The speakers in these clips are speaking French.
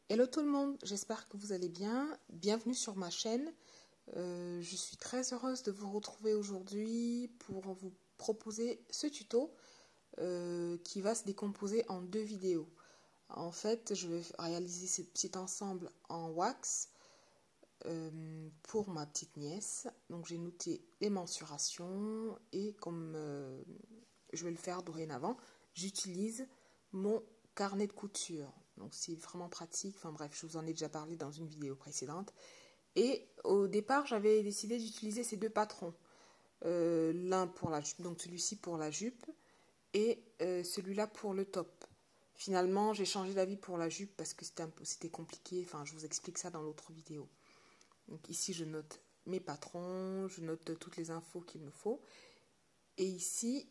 Hello tout le monde, j'espère que vous allez bien. Bienvenue sur ma chaîne. Je suis très heureuse de vous retrouver aujourd'hui pour vous proposer ce tuto qui va se décomposer en deux vidéos. En fait, je vais réaliser ce petit ensemble en wax pour ma petite nièce. Donc j'ai noté les mensurations et comme je vais le faire dorénavant, j'utilise mon carnet de couture. Donc c'est vraiment pratique. Enfin bref, je vous en ai déjà parlé dans une vidéo précédente. Et au départ, j'avais décidé d'utiliser ces deux patrons. L'un pour la jupe, donc celui-ci pour la jupe et celui-là pour le top. Finalement, j'ai changé d'avis pour la jupe parce que c'était compliqué. Enfin, je vous explique ça dans l'autre vidéo. Donc ici, je note mes patrons, je note toutes les infos qu'il me faut. Et ici,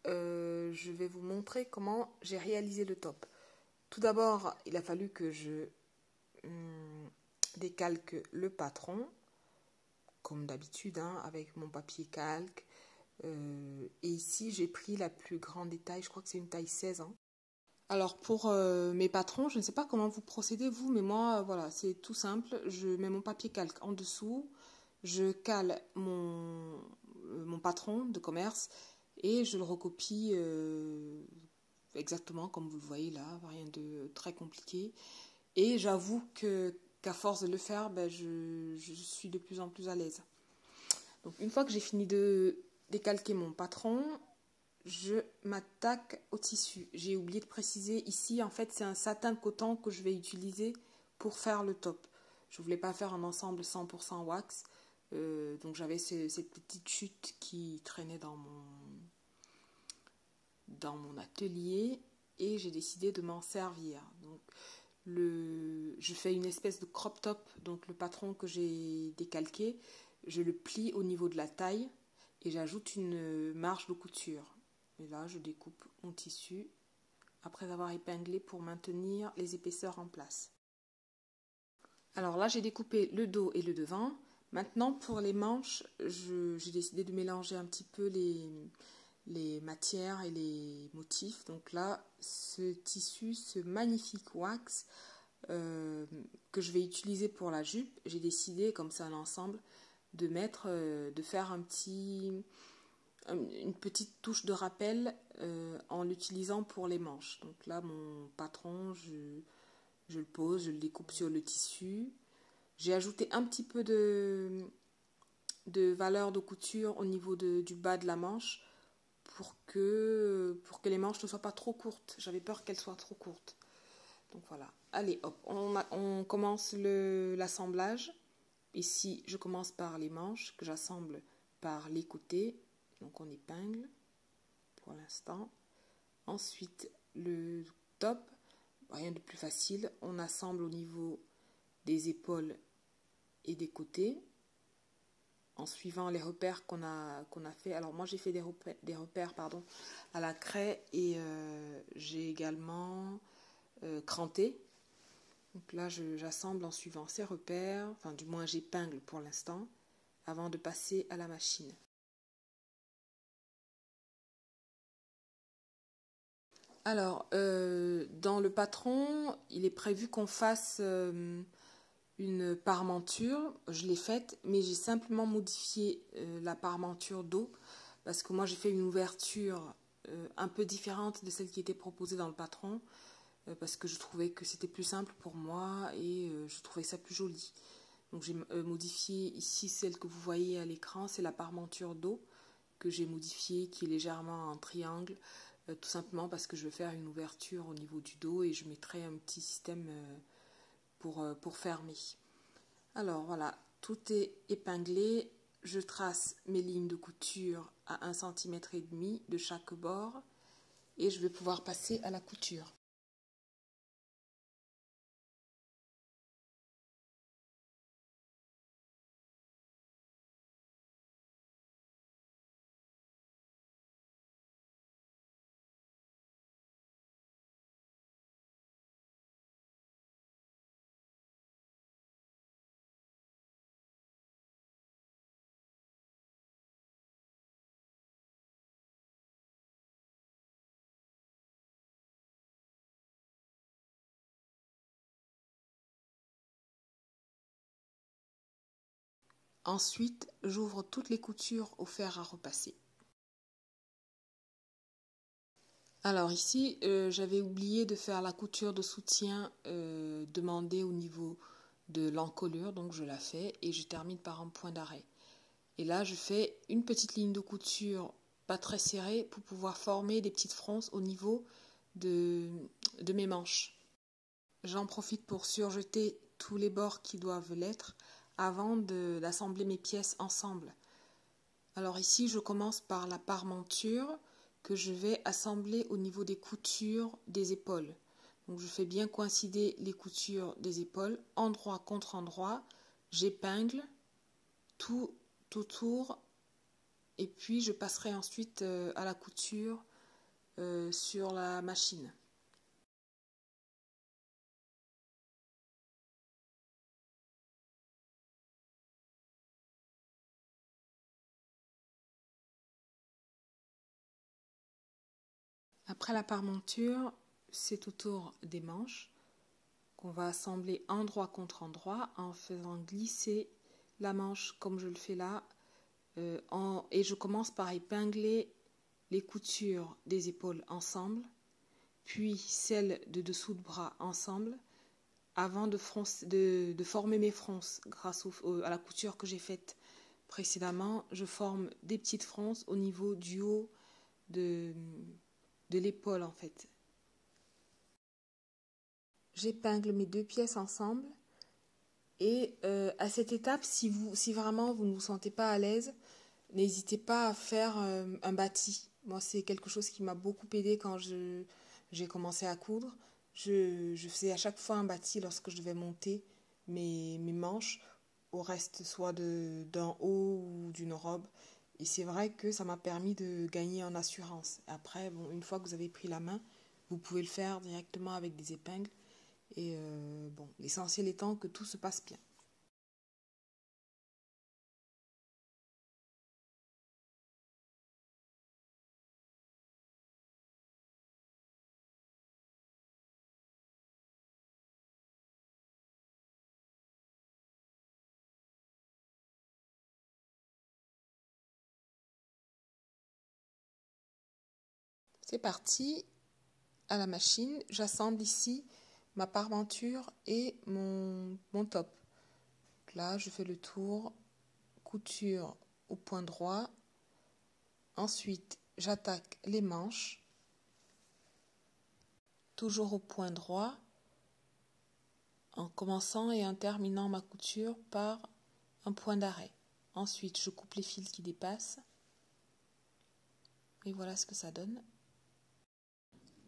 je vais vous montrer comment j'ai réalisé le top. Tout d'abord, il a fallu que je décalque le patron, comme d'habitude, hein, avec mon papier calque. Et ici, j'ai pris la plus grande des tailles, je crois que c'est une taille 16. Hein. Alors, pour mes patrons, je ne sais pas comment vous procédez, vous, mais moi, voilà, c'est tout simple. Je mets mon papier calque en dessous, je cale mon patron de commerce et je le recopie exactement comme vous le voyez là, rien de très compliqué. Et j'avoue qu'à force de le faire, ben, je suis de plus en plus à l'aise. Donc une fois que j'ai fini de décalquer mon patron, je m'attaque au tissu. J'ai oublié de préciser ici, en fait, c'est un satin de coton que je vais utiliser pour faire le top. Je ne voulais pas faire un ensemble 100% wax. Donc j'avais cette petite chute qui traînait dans mon atelier et j'ai décidé de m'en servir. Donc je fais une espèce de crop top, donc le patron que j'ai décalqué, je le plie au niveau de la taille et j'ajoute une marge de couture. Et là, je découpe mon tissu après avoir épinglé pour maintenir les épaisseurs en place. Alors là, j'ai découpé le dos et le devant. Maintenant, pour les manches, j'ai décidé de mélanger un petit peu les matières et les motifs. Donc là, ce tissu, ce magnifique wax que je vais utiliser pour la jupe, j'ai décidé, comme c'est un ensemble, de faire une petite touche de rappel en l'utilisant pour les manches. Donc là, mon patron, je le pose, je le découpe sur le tissu. J'ai ajouté un petit peu de valeur de couture au niveau du bas de la manche pour que les manches ne soient pas trop courtes. J'avais peur qu'elles soient trop courtes. Donc voilà. Allez, hop, on commence l'assemblage. Ici, je commence par les manches que j'assemble par les côtés. Donc on épingle pour l'instant. Ensuite, le top, rien de plus facile. On assemble au niveau des épaules et des côtés en suivant les repères qu'on a fait. Alors moi j'ai fait des repères à la craie et j'ai également cranté. Donc là j'assemble en suivant ces repères, enfin du moins j'épingle pour l'instant avant de passer à la machine. Alors dans le patron il est prévu qu'on fasse une parmenture, je l'ai faite, mais j'ai simplement modifié la parmenture d'eau parce que moi j'ai fait une ouverture un peu différente de celle qui était proposée dans le patron parce que je trouvais que c'était plus simple pour moi et je trouvais ça plus joli. Donc j'ai modifié ici celle que vous voyez à l'écran, c'est la parmenture d'eau que j'ai modifiée qui est légèrement en triangle tout simplement parce que je vais faire une ouverture au niveau du dos et je mettrai un petit système pour fermer. Alors voilà, tout est épinglé. Je trace mes lignes de couture à 1,5 cm de chaque bord et je vais pouvoir passer à la couture. Ensuite, j'ouvre toutes les coutures au fer à repasser. Alors ici, j'avais oublié de faire la couture de soutien demandée au niveau de l'encolure, donc je la fais et je termine par un point d'arrêt. Et là, je fais une petite ligne de couture pas très serrée pour pouvoir former des petites fronces au niveau de mes manches. J'en profite pour surjeter tous les bords qui doivent l'être avant d'assembler mes pièces ensemble. Alors ici, je commence par la parmenture que je vais assembler au niveau des coutures des épaules. Donc je fais bien coïncider les coutures des épaules, endroit contre endroit, j'épingle tout autour et puis je passerai ensuite à la couture sur la machine. Après la parmenture, c'est autour des manches qu'on va assembler endroit contre endroit en faisant glisser la manche comme je le fais là et je commence par épingler les coutures des épaules ensemble, puis celles de dessous de bras ensemble avant de former mes fronces grâce à la couture que j'ai faite précédemment. Je forme des petites fronces au niveau du haut de l'épaule en fait. J'épingle mes deux pièces ensemble et à cette étape, si vraiment vous ne vous sentez pas à l'aise, n'hésitez pas à faire un bâti. Moi, c'est quelque chose qui m'a beaucoup aidé quand j'ai commencé à coudre. Je faisais à chaque fois un bâti lorsque je devais monter mes manches au reste soit d'un haut ou d'une robe. Et c'est vrai que ça m'a permis de gagner en assurance. Après, bon, une fois que vous avez pris la main, vous pouvez le faire directement avec des épingles. Et bon, l'essentiel étant que tout se passe bien. C'est parti, à la machine, j'assemble ici ma parmenture et mon top. Donc là, je fais le tour, couture au point droit. Ensuite, j'attaque les manches, toujours au point droit, en commençant et en terminant ma couture par un point d'arrêt. Ensuite, je coupe les fils qui dépassent. Et voilà ce que ça donne.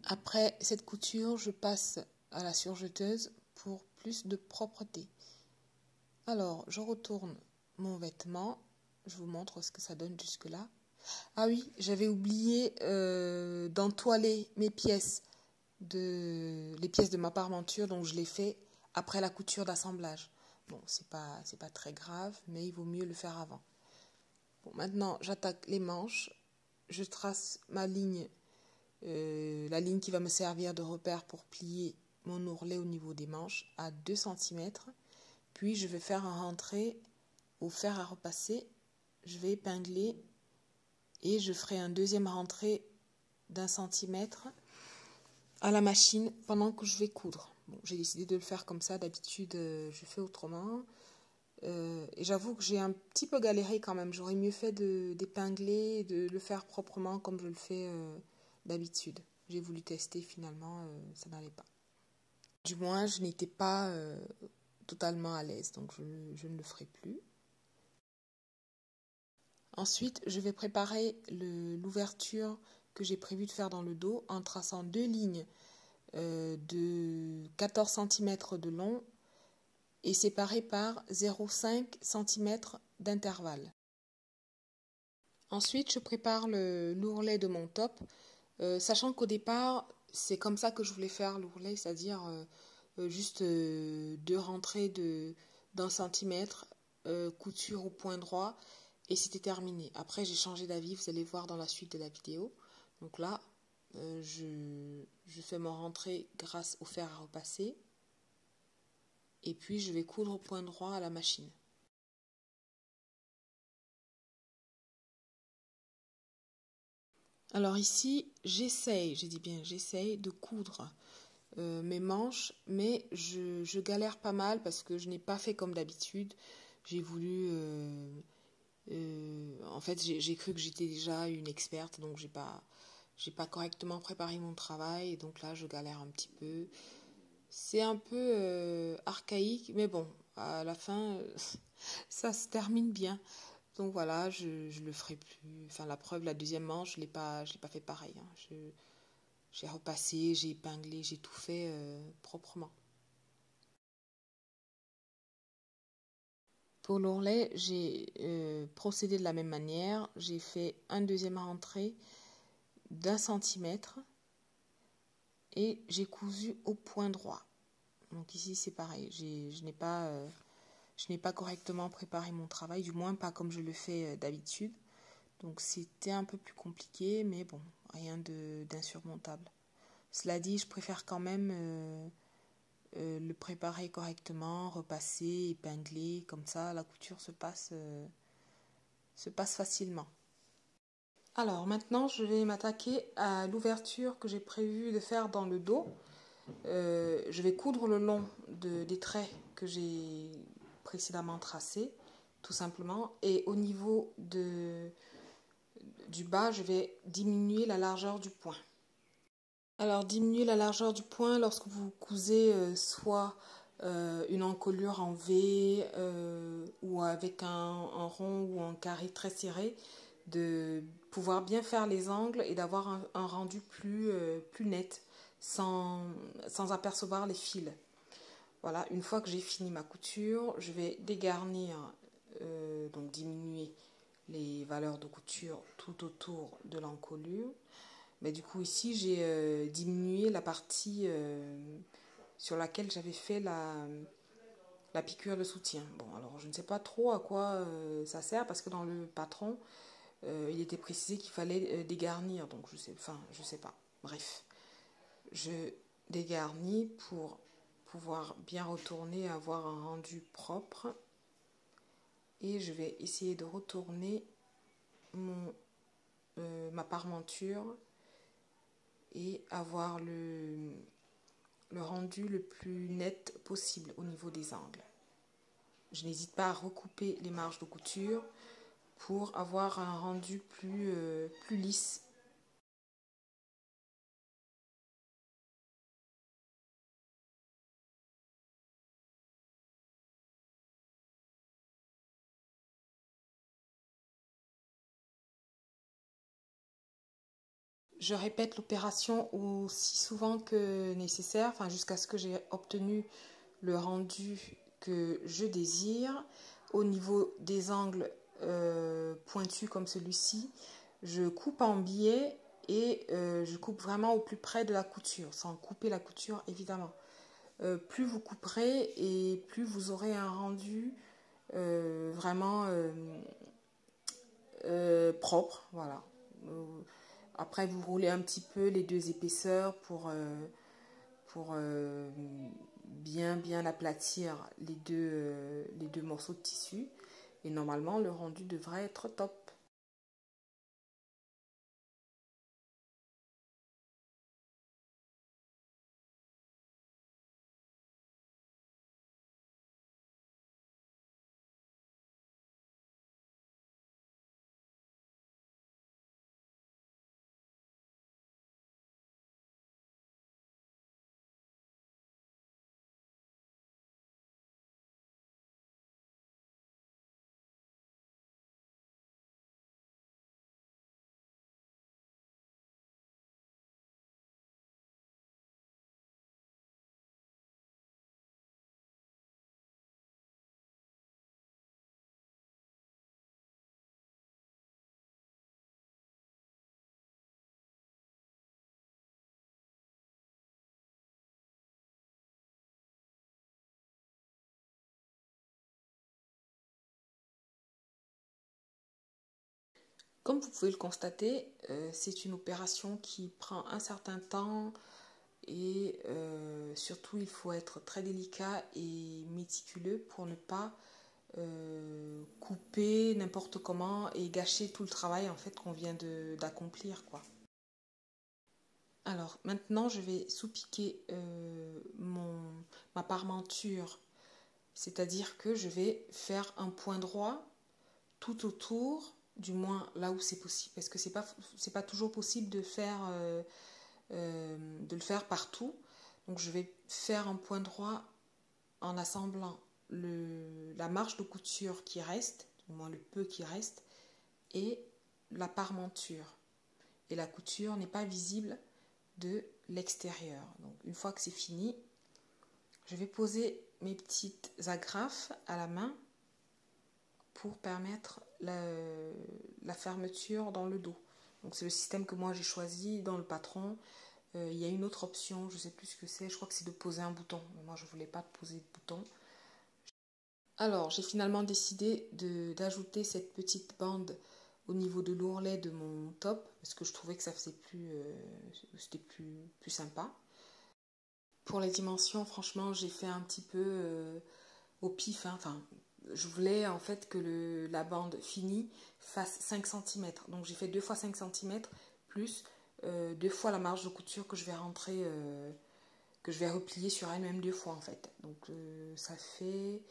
Après cette couture, je passe à la surjeteuse pour plus de propreté. Alors, je retourne mon vêtement. Je vous montre ce que ça donne jusque-là. Ah oui, j'avais oublié d'entoiler mes pièces, les pièces de ma parmenture, donc je l'ai fait après la couture d'assemblage. Bon, c'est pas très grave, mais il vaut mieux le faire avant. Bon, maintenant, j'attaque les manches. Je trace ma ligne, la ligne qui va me servir de repère pour plier mon ourlet au niveau des manches à 2 cm. Puis, je vais faire un rentré au fer à repasser. Je vais épingler et je ferai un deuxième rentré d'1 centimètre à la machine pendant que je vais coudre. Bon, j'ai décidé de le faire comme ça. D'habitude, je fais autrement. Et j'avoue que j'ai un petit peu galéré quand même. J'aurais mieux fait d'épingler et de le faire proprement comme je le fais d'habitude. J'ai voulu tester, finalement, ça n'allait pas. Du moins, je n'étais pas totalement à l'aise, donc je ne le ferai plus. Ensuite, je vais préparer l'ouverture que j'ai prévu de faire dans le dos en traçant 2 lignes de 14 cm de long et séparées par 0,5 cm d'intervalle. Ensuite, je prépare l'ourlet de mon top, sachant qu'au départ, c'est comme ça que je voulais faire l'ourlet, c'est-à-dire juste 2 rentrées d'1 centimètre, couture au point droit, et c'était terminé. Après, j'ai changé d'avis, vous allez voir dans la suite de la vidéo. Donc là, je fais mon rentrée grâce au fer à repasser, et puis je vais coudre au point droit à la machine. Alors ici, j'ai dit bien j'essaye de coudre mes manches, mais je galère pas mal parce que je n'ai pas fait comme d'habitude. J'ai voulu... en fait, j'ai cru que j'étais déjà une experte, donc j'ai pas correctement préparé mon travail, et donc là, je galère un petit peu. C'est un peu archaïque, mais bon, à la fin, ça se termine bien. Donc voilà, je le ferai plus. Enfin, la preuve, la deuxième manche, je l'ai pas fait pareil, hein. J'ai repassé, j'ai épinglé, j'ai tout fait proprement. Pour l'ourlet, j'ai procédé de la même manière. J'ai fait un deuxième rentrée d'1 centimètre et j'ai cousu au point droit. Donc ici, c'est pareil. Je n'ai pas correctement préparé mon travail, du moins pas comme je le fais d'habitude. Donc c'était un peu plus compliqué, mais bon, rien d'insurmontable. Cela dit, je préfère quand même le préparer correctement, repasser, épingler, comme ça la couture se passe facilement. Alors maintenant, je vais m'attaquer à l'ouverture que j'ai prévu de faire dans le dos. Je vais coudre le long des traits que j'ai précédemment tracés, tout simplement. Et au niveau du bas, je vais diminuer la largeur du point. Alors, diminuer la largeur du point lorsque vous cousez soit une encolure en V ou avec un rond ou un carré très serré, de pouvoir bien faire les angles et d'avoir un rendu plus net sans apercevoir les fils. Voilà, une fois que j'ai fini ma couture, je vais dégarnir, donc diminuer les valeurs de couture tout autour de l'encolure. Mais du coup ici j'ai diminué la partie sur laquelle j'avais fait la piqûre de soutien. Bon, alors je ne sais pas trop à quoi ça sert parce que dans le patron il était précisé qu'il fallait dégarnir, donc je sais pas. Bref, je dégarnis pour pouvoir bien retourner, avoir un rendu propre, et je vais essayer de retourner ma parmenture et avoir le rendu le plus net possible au niveau des angles. Je n'hésite pas à recouper les marges de couture pour avoir un rendu plus lisse. Je répète l'opération aussi souvent que nécessaire, enfin jusqu'à ce que j'ai obtenu le rendu que je désire. Au niveau des angles pointus comme celui-ci, je coupe en biais et je coupe vraiment au plus près de la couture, sans couper la couture évidemment. Plus vous couperez et plus vous aurez un rendu vraiment propre, voilà. Après, vous roulez un petit peu les deux épaisseurs pour bien aplatir les deux morceaux de tissu. Et normalement, le rendu devrait être top. Comme vous pouvez le constater, c'est une opération qui prend un certain temps et surtout il faut être très délicat et méticuleux pour ne pas couper n'importe comment et gâcher tout le travail en fait qu'on vient d'accomplir, quoi. Alors maintenant je vais sous-piquer ma parmenture, c'est-à-dire que je vais faire un point droit tout autour, du moins là où c'est possible, parce que c'est pas toujours possible de le faire partout. Donc je vais faire un point droit en assemblant la marge de couture qui reste, du moins le peu qui reste, et la parmenture. Et la couture n'est pas visible de l'extérieur. Donc une fois que c'est fini, je vais poser mes petites agrafes à la main pour permettre la fermeture dans le dos. Donc c'est le système que moi j'ai choisi dans le patron. Il y a une autre option, je ne sais plus ce que c'est, je crois que c'est de poser un bouton. Mais moi je ne voulais pas poser de bouton. Alors j'ai finalement décidé d'ajouter cette petite bande au niveau de l'ourlet de mon top, parce que je trouvais que ça faisait c'était plus sympa. Pour les dimensions, franchement, j'ai fait un petit peu au pif. Hein. Enfin, je voulais en fait que la bande finie fasse 5 cm. Donc j'ai fait 2 fois 5 cm plus 2 fois la marge de couture que je vais rentrer, que je vais replier sur elle-même 2 fois en fait. Donc ça fait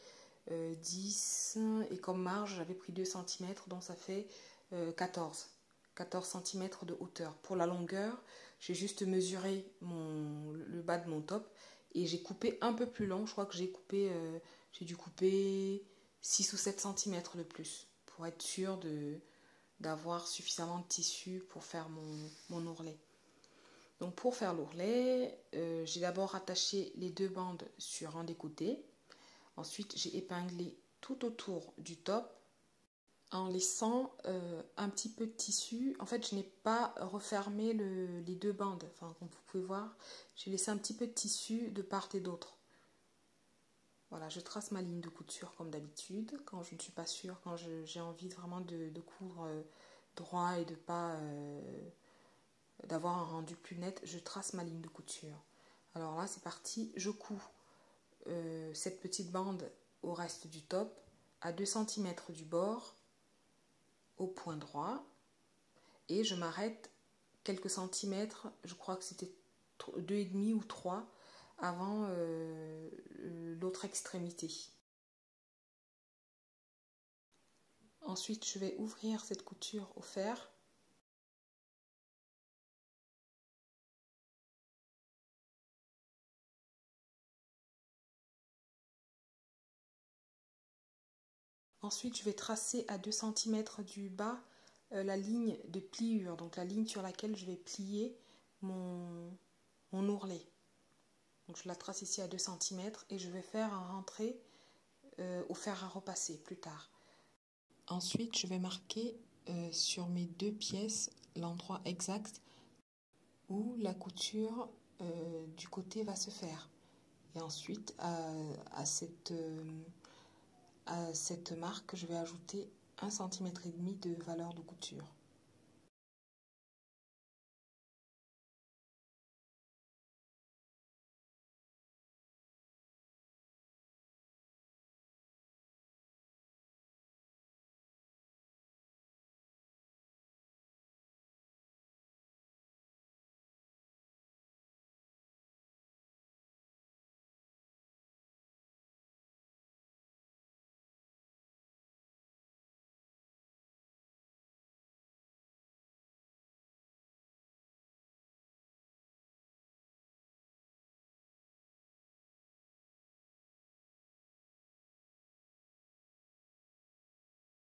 10 et comme marge j'avais pris 2 cm, donc ça fait 14 cm de hauteur. Pour la longueur, j'ai juste mesuré le bas de mon top et j'ai coupé un peu plus long. Je crois que j'ai dû couper 6 ou 7 cm de plus pour être sûre d'avoir suffisamment de tissu pour faire mon ourlet. Donc pour faire l'ourlet, j'ai d'abord attaché les 2 bandes sur un des côtés. Ensuite, j'ai épinglé tout autour du top en laissant un petit peu de tissu. En fait, je n'ai pas refermé les 2 bandes. Enfin, comme vous pouvez voir, j'ai laissé un petit peu de tissu de part et d'autre. Voilà, je trace ma ligne de couture comme d'habitude. Quand je ne suis pas sûre, quand j'ai envie vraiment de coudre droit et de pas d'avoir un rendu plus net, je trace ma ligne de couture. Alors là, c'est parti, je couds cette petite bande au reste du top à 2 cm du bord au point droit et je m'arrête quelques centimètres, je crois que c'était 2,5 ou 3 avant l'autre extrémité. Ensuite, je vais ouvrir cette couture au fer. Ensuite, je vais tracer à 2 cm du bas la ligne de pliure, donc la ligne sur laquelle je vais plier mon ourlet. Donc je la trace ici à 2 cm et je vais faire un rentré au fer à repasser plus tard. Ensuite, je vais marquer sur mes 2 pièces l'endroit exact où la couture du côté va se faire. Et ensuite, à cette marque, je vais ajouter 1,5 cm de valeur de couture.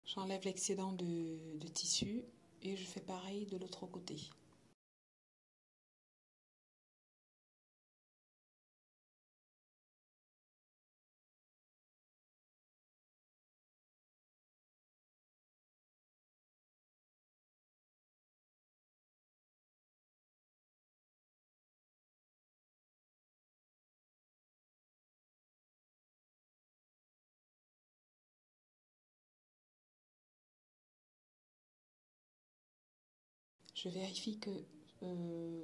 J'enlève l'excédent de tissu et je fais pareil de l'autre côté. Je vérifie que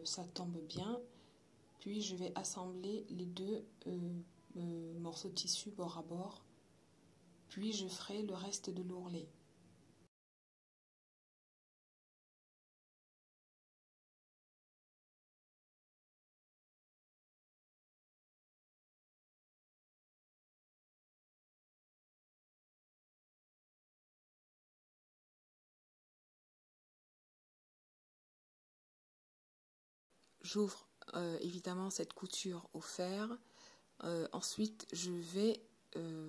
ça tombe bien, puis je vais assembler les 2 morceaux de tissu bord à bord, puis je ferai le reste de l'ourlet. j'ouvre évidemment cette couture au fer. Ensuite, je vais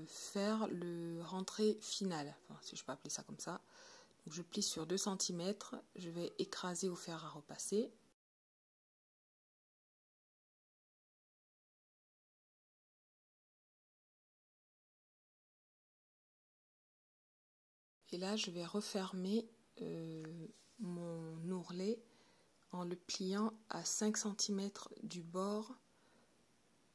faire le rentré final, enfin, si je peux appeler ça comme ça. Donc, je plie sur 2 cm, je vais écraser au fer à repasser. Et là, je vais refermer mon ourlet en le pliant à 5 cm du bord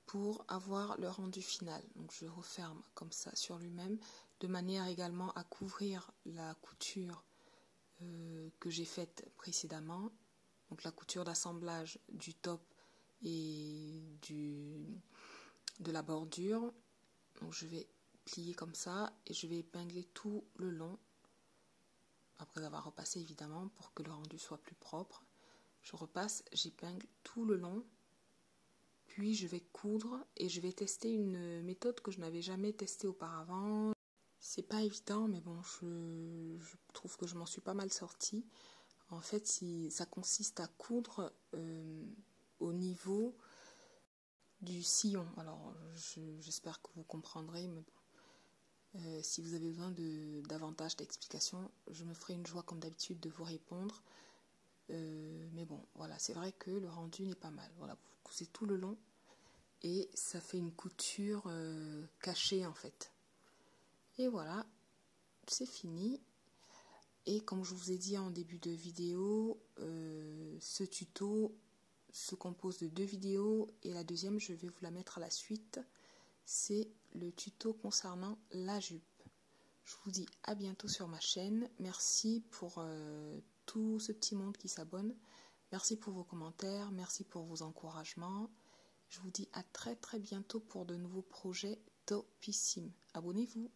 pour avoir le rendu final. Donc je referme comme ça sur lui-même, de manière également à couvrir la couture que j'ai faite précédemment, donc la couture d'assemblage du top et de la bordure. Donc je vais plier comme ça et je vais épingler tout le long, après avoir repassé évidemment pour que le rendu soit plus propre. Je repasse, j'épingle tout le long, puis je vais coudre et je vais tester une méthode que je n'avais jamais testée auparavant. C'est pas évident, mais bon, je trouve que je m'en suis pas mal sortie. En fait, ça consiste à coudre au niveau du sillon. Alors, j'espère que vous comprendrez, mais bon, si vous avez besoin davantage d'explications, je me ferai une joie comme d'habitude de vous répondre. Mais bon, voilà, c'est vrai que le rendu n'est pas mal. Voilà, vous cousez tout le long et ça fait une couture cachée en fait. Et voilà, c'est fini. Et comme je vous ai dit en début de vidéo, ce tuto se compose de 2 vidéos et la deuxième, je vais vous la mettre à la suite. C'est le tuto concernant la jupe. Je vous dis à bientôt sur ma chaîne. Merci pour tout ce petit monde qui s'abonne. Merci pour vos commentaires, merci pour vos encouragements. Je vous dis à très bientôt pour de nouveaux projets topissimes. Abonnez-vous.